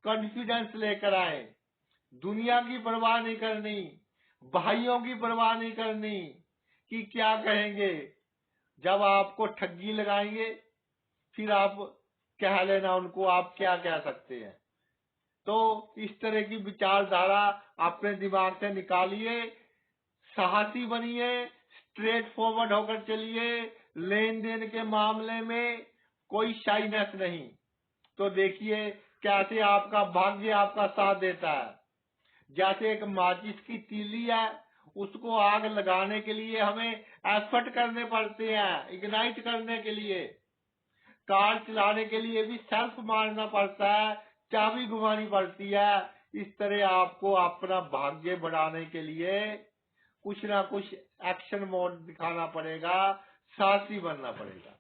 कॉन्फिडेंस लेकर आए। दुनिया की परवाह नहीं करनी, भाइयों की परवाह नहीं करनी कि क्या कहेंगे। जब आपको ठगी लगाएंगे फिर आप कह लेना उनको आप क्या कह सकते हैं। तो इस तरह की विचारधारा अपने दिमाग से निकालिए। साहसी बनिए, स्ट्रेट फॉरवर्ड होकर चलिए। लेन देन के मामले में कोई शाइनेस नहीं। तो देखिए कैसे आपका भाग्य आपका साथ देता है। जैसे एक माचिस की तीली है, उसको आग लगाने के लिए हमें एफर्ट करने पड़ते हैं, इग्नाइट करने के लिए। कार चलाने के लिए भी सेल्फ मारना पड़ता है, चाबी घुमानी पड़ती है। इस तरह आपको अपना भाग्य बढ़ाने के लिए कुछ ना कुछ एक्शन मोड दिखाना पड़ेगा, साहसी बनना पड़ेगा।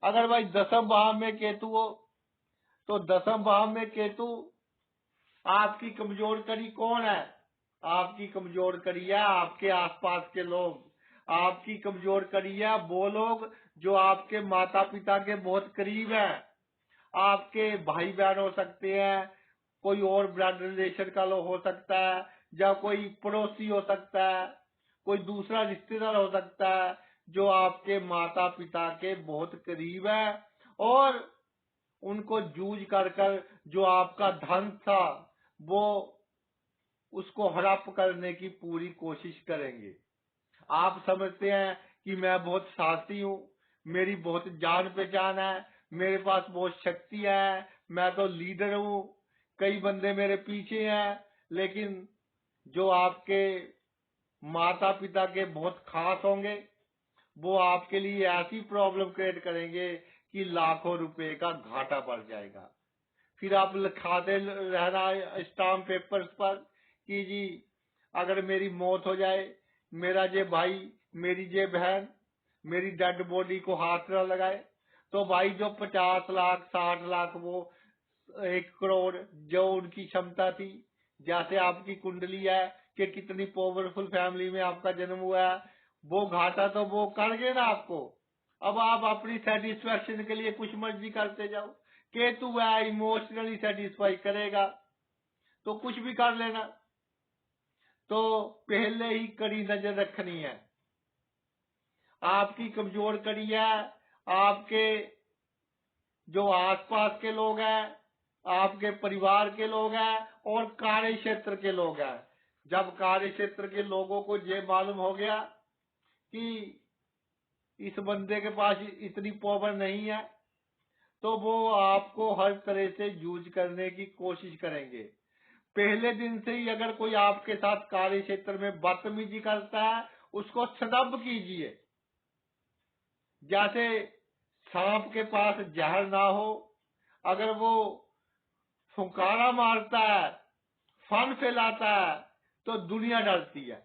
अगर भाई दसम भाव में केतु हो, तो दसम भाव में केतु आपकी कमजोर कड़ी कौन है? आपकी कमजोर कड़ी है आपके आसपास के लोग। आपकी कमजोर कड़ी है वो लोग जो आपके माता पिता के बहुत करीब हैं। आपके भाई बहन हो सकते हैं, कोई और ब्लड रिलेशन का लोग हो सकता है, या कोई पड़ोसी हो सकता है, कोई दूसरा रिश्तेदार हो सकता है जो आपके माता पिता के बहुत करीब है, और उनको जूझ कर कर जो आपका धन था वो उसको हड़प करने की पूरी कोशिश करेंगे। आप समझते हैं कि मैं बहुत साहसी हूँ, मेरी बहुत जान पहचान है, मेरे पास बहुत शक्ति है, मैं तो लीडर हूँ, कई बंदे मेरे पीछे हैं। लेकिन जो आपके माता पिता के बहुत खास होंगे वो आपके लिए ऐसी प्रॉब्लम क्रिएट करेंगे कि लाखों रुपए का घाटा पड़ जाएगा। फिर आप लिखाते रहना स्टाम्प पेपर्स पर कि जी अगर मेरी मौत हो जाए, मेरा जे भाई, मेरी जे बहन मेरी डेड बॉडी को हाथ न लगाए, तो भाई जो 50 लाख 60 लाख वो 1 करोड़ जो उनकी क्षमता थी, जैसे आपकी कुंडली है कि कितनी पावरफुल फैमिली में आपका जन्म हुआ है, वो घाटा तो वो कर गए ना आपको। अब आप अपनी सेटिस्फेक्शन के लिए कुछ मर्जी करते जाओ। केतु है इमोशनली सेटिस्फाई करेगा तो कुछ भी कर लेना। तो पहले ही कड़ी नजर रखनी है। आपकी कमजोर कड़ी है आपके जो आसपास के लोग हैं, आपके परिवार के लोग हैं, और कार्य क्षेत्र के लोग हैं। जब कार्य क्षेत्र के लोगों को ये मालूम हो गया कि इस बंदे के पास इतनी पावर नहीं है, तो वो आपको हर तरह से यूज करने की कोशिश करेंगे। पहले दिन से ही अगर कोई आपके साथ कार्य क्षेत्र में बदतमीजी करता है, उसको सदब कीजिए। जैसे सांप के पास जहर ना हो, अगर वो फुंकारा मारता है, फन फैलाता है, तो दुनिया डरती है।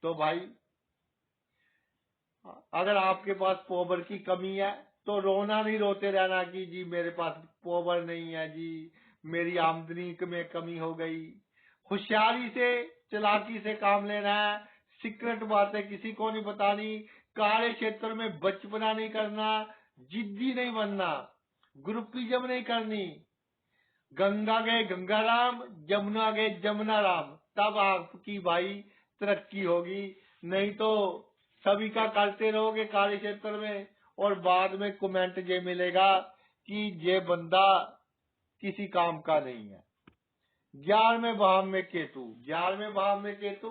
तो भाई अगर आपके पास पावर की कमी है तो रोना नहीं, रोते रहना कि जी मेरे पास पावर नहीं है, जी मेरी आमदनी में कमी हो गई। होशियारी से, चालाकी से काम लेना है। सीक्रेट बातें किसी को नहीं बतानी। कार्य क्षेत्र में बचपना नहीं करना, जिद्दी नहीं बनना, ग्रुपिज्म नहीं करनी। गंगा गए गंगा राम, जमुना गए जमुना राम, तब आपकी भाई तरक्की होगी। नहीं तो सभी का करते रहोगे कार्य क्षेत्र में, और बाद में कमेंट ये मिलेगा कि ये बंदा किसी काम का नहीं है। 11वें भाव में केतु, 11वें भाव में केतु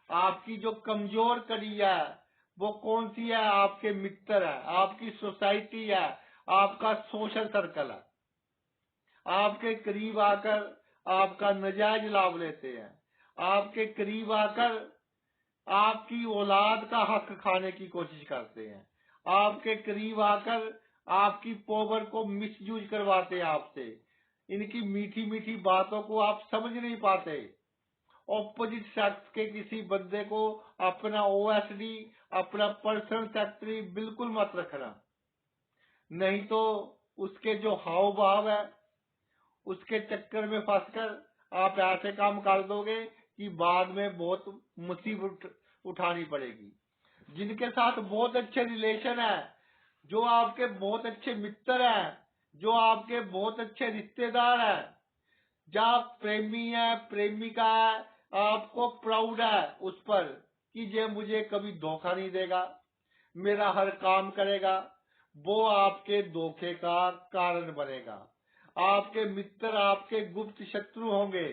आपकी जो कमजोर कड़ी है वो कौन सी है? आपके मित्र है, आपकी सोसाइटी है, आपका सोशल सर्कल है। आपके करीब आकर आपका नजायज लाभ लेते हैं। आपके करीब आकर आपकी औलाद का हक खाने की कोशिश करते हैं। आपके करीब आकर आपकी पावर को मिसयूज करवाते हैं आपसे। इनकी मीठी मीठी बातों को आप समझ नहीं पाते। ऑपोजिट सेक्स के किसी बंदे को अपना ओएसडी, अपना पर्सनल सेक्रेटरी बिल्कुल मत रखना। नहीं तो उसके जो हाव भाव है उसके चक्कर में फंसकर आप ऐसे काम कर दोगे कि बाद में बहुत मुसीबत उठानी पड़ेगी। जिनके साथ बहुत अच्छे रिलेशन है, जो आपके बहुत अच्छे मित्र हैं, जो आपके बहुत अच्छे रिश्तेदार हैं, जहाँ प्रेमी है, प्रेमिका है, आपको प्राउड है उस पर कि ये मुझे कभी धोखा नहीं देगा, मेरा हर काम करेगा, वो आपके धोखे का कारण बनेगा। आपके मित्र आपके गुप्त शत्रु होंगे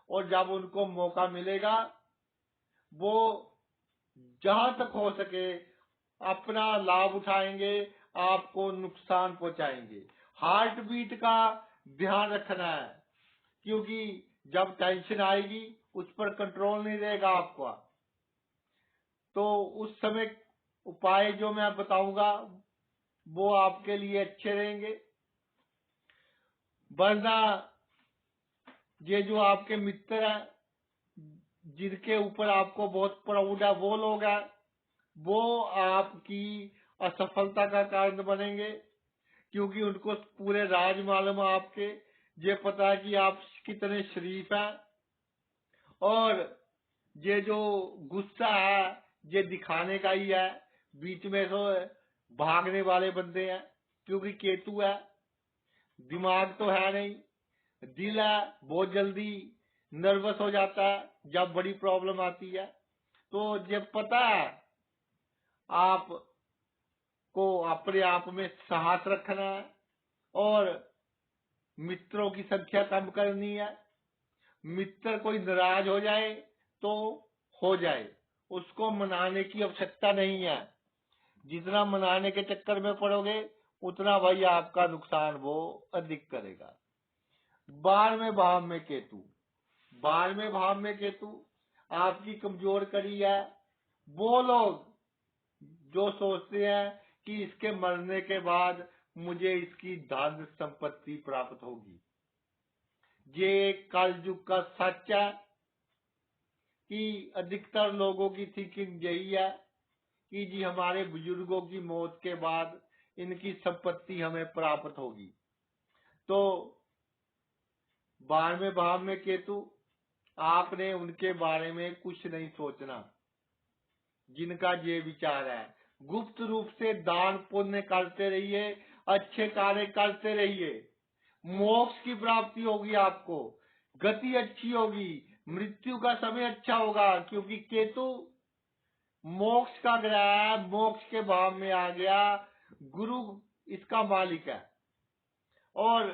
और जब उनको मौका मिलेगा वो जहां तक हो सके अपना लाभ उठाएंगे, आपको नुकसान पहुंचाएंगे। हार्ट बीट का ध्यान रखना है, क्योंकि जब टेंशन आएगी उस पर कंट्रोल नहीं रहेगा आपका। तो उस समय उपाय जो मैं बताऊंगा वो आपके लिए अच्छे रहेंगे। वरना ये जो आपके मित्र हैं, जिनके ऊपर आपको बहुत प्राउड है, वो लोग हैं, वो आपकी असफलता का कारण बनेंगे, क्योंकि उनको पूरे राज मालूम है आपके। ये पता है कि आप कितने शरीफ हैं। और ये जो गुस्सा है ये दिखाने का ही है, बीच में तो भागने वाले बंदे हैं, क्योंकि केतु है, दिमाग तो है नहीं, दिल है, बहुत जल्दी नर्वस हो जाता है जब बड़ी प्रॉब्लम आती है। तो जब पता है आपको अपने आप में साहस रखना है और मित्रों की संख्या कम करनी है। मित्र कोई नाराज हो जाए तो हो जाए, उसको मनाने की आवश्यकता नहीं है। जितना मनाने के चक्कर में पड़ोगे उतना भाई आपका नुकसान वो अधिक करेगा। 12वें भाव में केतु, 12वें भाव में केतु आपकी कमजोर कड़ी है। वो लोग जो सोचते हैं कि इसके मरने के बाद मुझे इसकी धन संपत्ति प्राप्त होगी, ये कलयुग का सच है कि अधिकतर लोगों की थिंकिंग यही है कि जी हमारे बुजुर्गों की मौत के बाद इनकी संपत्ति हमें प्राप्त होगी। तो 12वें भाव में केतु, आपने उनके बारे में कुछ नहीं सोचना जिनका ये विचार है। गुप्त रूप से दान पुण्य करते रहिए, अच्छे कार्य करते रहिए, मोक्ष की प्राप्ति होगी, आपको गति अच्छी होगी, मृत्यु का समय अच्छा होगा, क्योंकि केतु मोक्ष का ग्रह है, मोक्ष के भाव में आ गया, गुरु इसका मालिक है। और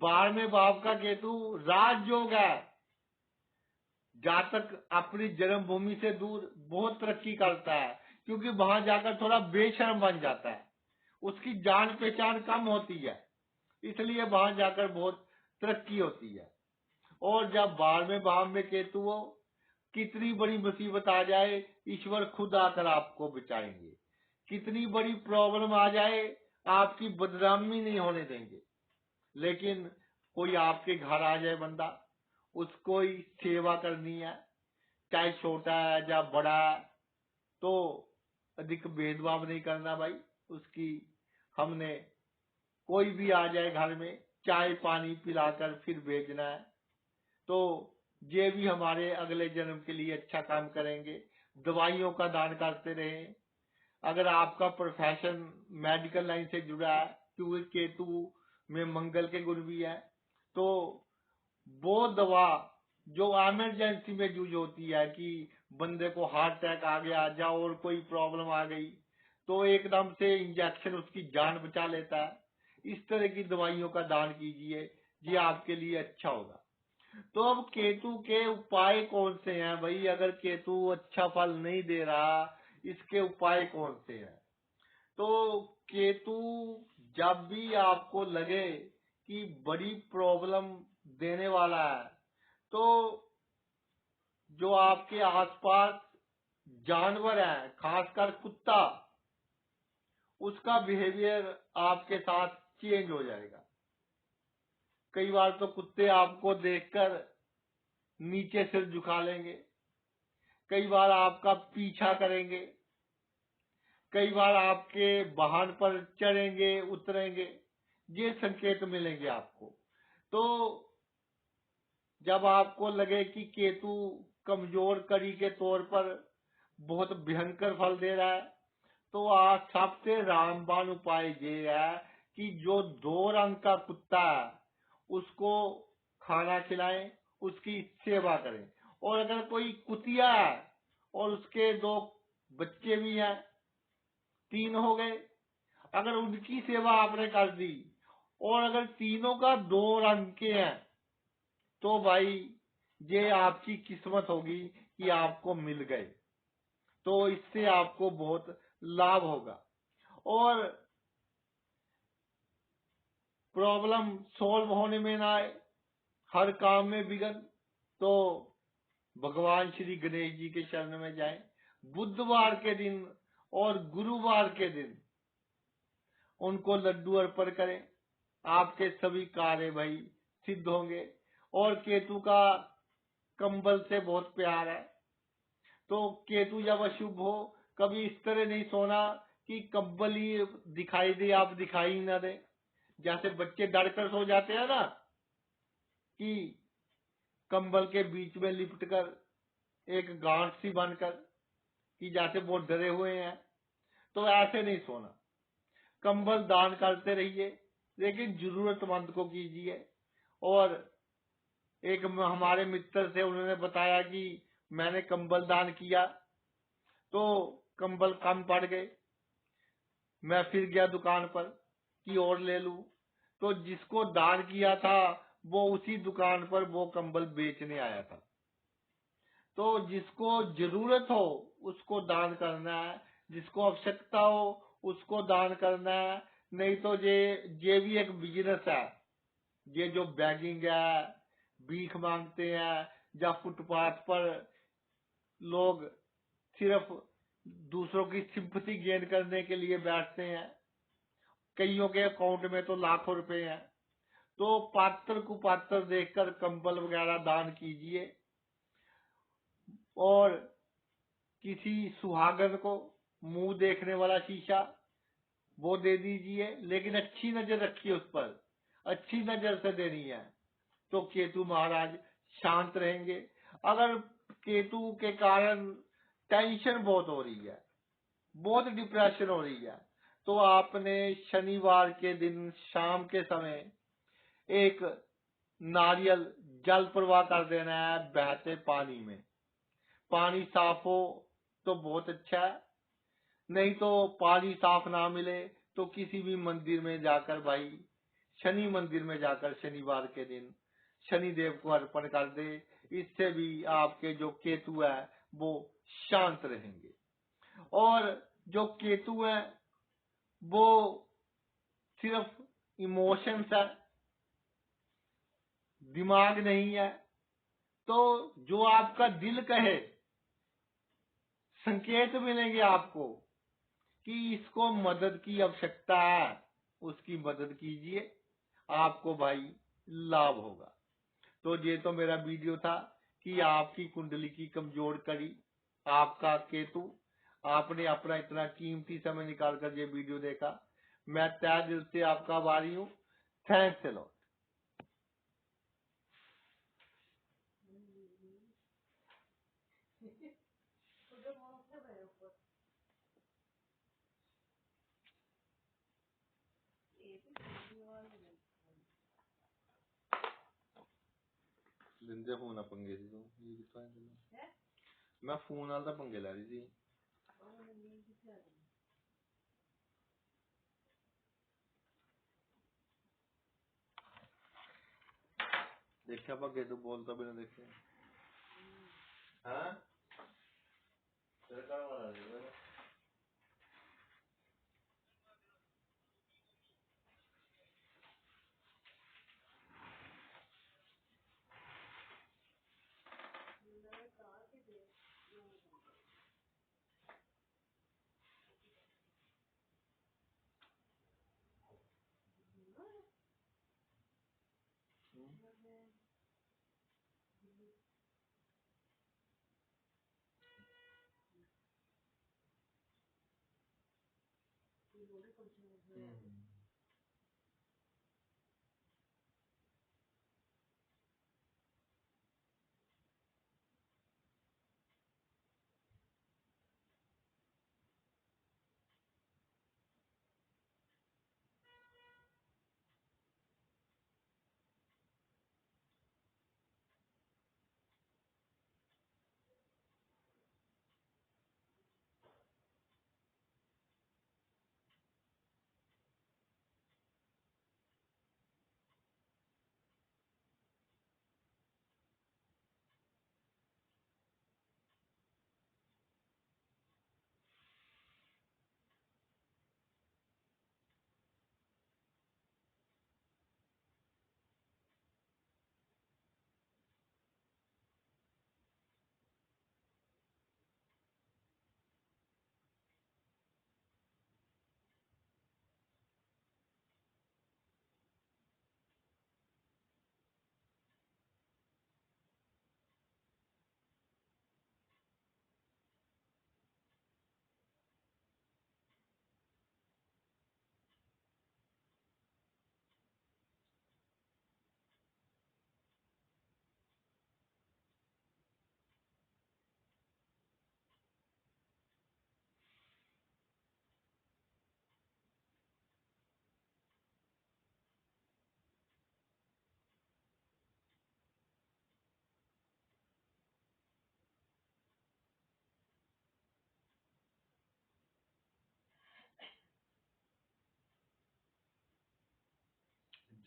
12वें भाव का केतु राजयोग है, जातक अपनी जन्मभूमि से दूर बहुत तरक्की करता है, क्योंकि वहां जाकर थोड़ा बेशर्म बन जाता है, उसकी जान पहचान कम होती है, इसलिए वहां जाकर बहुत तरक्की होती है। और जब 12वें भाव में केतु हो, कितनी बड़ी मुसीबत आ जाए ईश्वर खुद आकर आपको बचाएंगे, कितनी बड़ी प्रॉब्लम आ जाए आपकी बदनामी नहीं होने देंगे। लेकिन कोई आपके घर आ जाए बंदा, उसको ही सेवा करनी है, चाहे छोटा है या बड़ा है, तो अधिक भेदभाव नहीं करना भाई उसकी। हमने कोई भी आ जाए घर में, चाय पानी पिलाकर फिर भेजना है, तो ये भी हमारे अगले जन्म के लिए अच्छा काम करेंगे। दवाइयों का दान करते रहें। अगर आपका प्रोफेशन मेडिकल लाइन से जुड़ा है, क्योंकि केतु में मंगल के गुण भी है, तो वो दवा जो इमरजेंसी में यूज होती है कि बंदे को हार्ट अटैक आ गया या और कोई प्रॉब्लम आ गई, तो एकदम से इंजेक्शन उसकी जान बचा लेता है, इस तरह की दवाइयों का दान कीजिए, ये आपके लिए अच्छा होगा। तो अब केतु के उपाय कौन से हैं भाई? अगर केतु अच्छा फल नहीं दे रहा, इसके उपाय कौन से हैं? तो केतु जब भी आपको लगे कि बड़ी प्रॉब्लम देने वाला है, तो जो आपके आसपास जानवर है, खासकर कुत्ता, उसका बिहेवियर आपके साथ चेंज हो जाएगा। कई बार तो कुत्ते आपको देखकर नीचे सिर झुका लेंगे, कई बार आपका पीछा करेंगे, कई बार आपके वाहन पर चढ़ेंगे उतरेंगे, ये संकेत मिलेंगे आपको। तो जब आपको लगे कि केतु कमजोर कड़ी के तौर पर बहुत भयंकर फल दे रहा है, तो आज सबसे रामबाण उपाय ये है कि जो 2 रंग का कुत्ता है उसको खाना खिलाएं, उसकी सेवा करें। और अगर कोई कुतिया है और उसके 2 बच्चे भी हैं, 3 हो गए, अगर उनकी सेवा आपने कर दी और अगर तीनों का 2 रंग के हैं, तो भाई ये आपकी किस्मत होगी कि आपको मिल गए। तो इससे आपको बहुत लाभ होगा और प्रॉब्लम सॉल्व होने में ना आए, हर काम में विघ्न, तो भगवान श्री गणेश जी के शरण में जाएं। बुधवार के दिन और गुरुवार के दिन उनको लड्डू अर्पण करें, आपके सभी कार्य भाई सिद्ध होंगे। और केतु का कंबल से बहुत प्यार है, तो केतु जब अशुभ हो कभी इस तरह नहीं सोना कि कंबल ही दिखाई दे, आप दिखाई ना दे। जैसे बच्चे डर कर सो जाते हैं ना, कि कंबल के बीच में लिपट कर एक गांठ सी बनकर, कि जैसे बहुत डरे हुए हैं, तो ऐसे नहीं सोना। कंबल दान करते रहिए, लेकिन जरूरतमंद को कीजिए। और एक हमारे मित्र थे, उन्होंने बताया कि मैंने कंबल दान किया तो कंबल कम पड़ गए, मैं फिर गया दुकान पर कि और ले लूं, तो जिसको दान किया था वो उसी दुकान पर वो कंबल बेचने आया था। तो जिसको जरूरत हो उसको दान करना है, जिसको आवश्यकता हो उसको दान करना है। नहीं तो ये भी एक बिजनेस है, ये जो बैगिंग है, भीख मांगते हैं, या फुटपाथ पर लोग सिर्फ दूसरों की सिंपैथी गेन करने के लिए बैठते हैं, कईयों के अकाउंट में तो लाखों रुपए हैं। तो पात्र कुपात्र देखकर कंबल वगैरह दान कीजिए। और किसी सुहागन को मुंह देखने वाला शीशा वो दे दीजिए, लेकिन अच्छी नजर रखिए, उस पर अच्छी नजर से देनी है, तो केतु महाराज शांत रहेंगे। अगर केतु के कारण टेंशन बहुत हो रही है, बहुत डिप्रेशन हो रही है, तो आपने शनिवार के दिन शाम के समय एक नारियल जल प्रवाह कर देना है बहते पानी में। पानी साफ हो तो बहुत अच्छा है, नहीं तो पानी साफ ना मिले तो किसी भी मंदिर में जाकर भाई, शनि मंदिर में जाकर शनिवार के दिन शनिदेव को अर्पण कर दे। इससे भी आपके जो केतु है वो शांत रहेंगे। और जो केतु है वो सिर्फ इमोशंस है, दिमाग नहीं है। तो जो आपका दिल कहे, संकेत मिलेंगे आपको कि इसको मदद की आवश्यकता है, उसकी मदद कीजिए, आपको भाई लाभ होगा। तो ये तो मेरा वीडियो था कि आपकी कुंडली की कमजोर कड़ी आपका केतु, आपने अपना इतना कीमती समय निकालकर ये वीडियो देखा, मैं तहे दिल से आपका आभारी हूँ। Thanks a lot. ਦਿੰਦੇ ਫੋਨ ਆ ਪੰਗੇ ਸੀ ਤੂੰ ਇਹ ਕਿੱਥੋਂ ਆਇਆ ਤੈਨੂੰ ਮੈਂ ਫੋਨ ਨਾਲ ਤਾਂ ਪੰਗੇ ਲੈ ਰਹੀ ਸੀ ਦੇਖਿਆ ਭੱਗੇ ਤੂੰ ਬੋਲਤਾ ਬਿਨਾਂ ਦੇਖੇ ਹਾਂ ਤੇਰੇ ਘਰ ਵਾਲਾ ਸੀ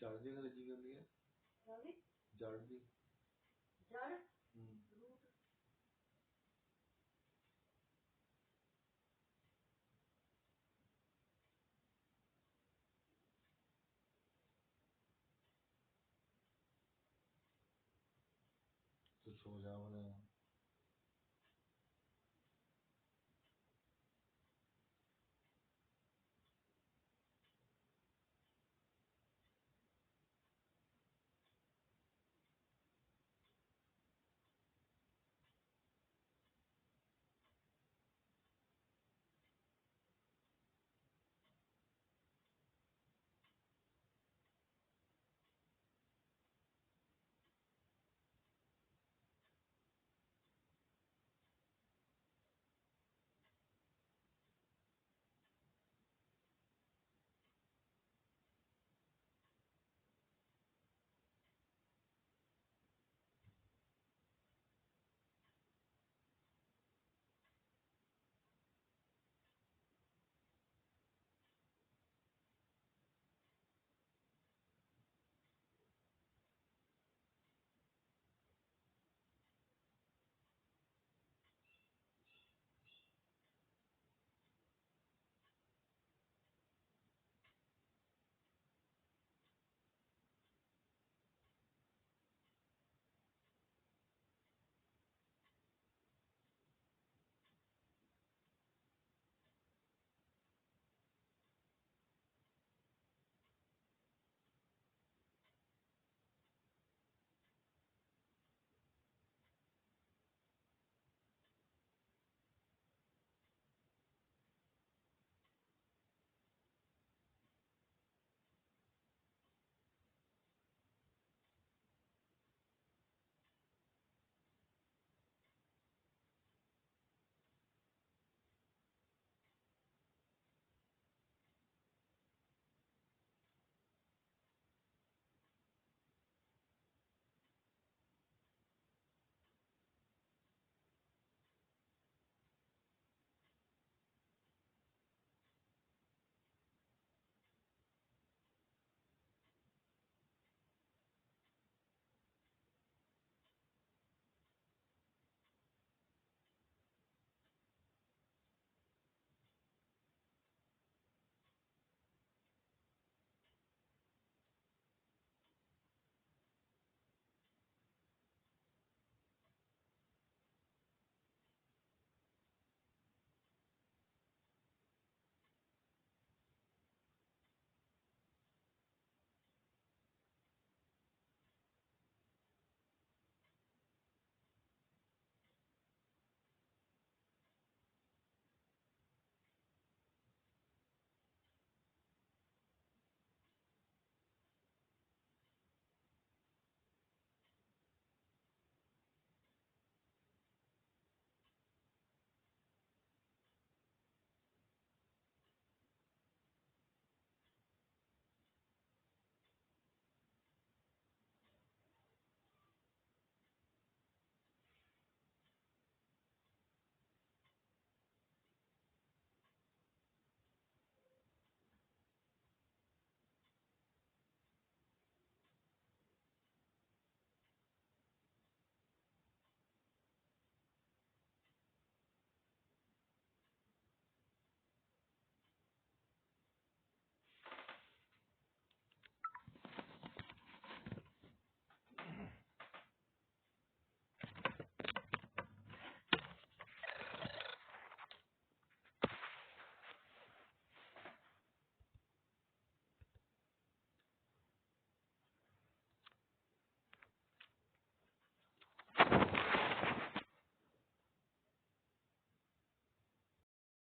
जड़ ਦੀ ਅੰਗਰੇਜ਼ੀ ਕੀ ਹੁੰਦੀ ਹੈ? ਜੜ ਦੀ। ਜੜ ਹੂੰ। ਰੂਟ। ਕੁਛ ਹੋ ਜਾ ਬਣੇ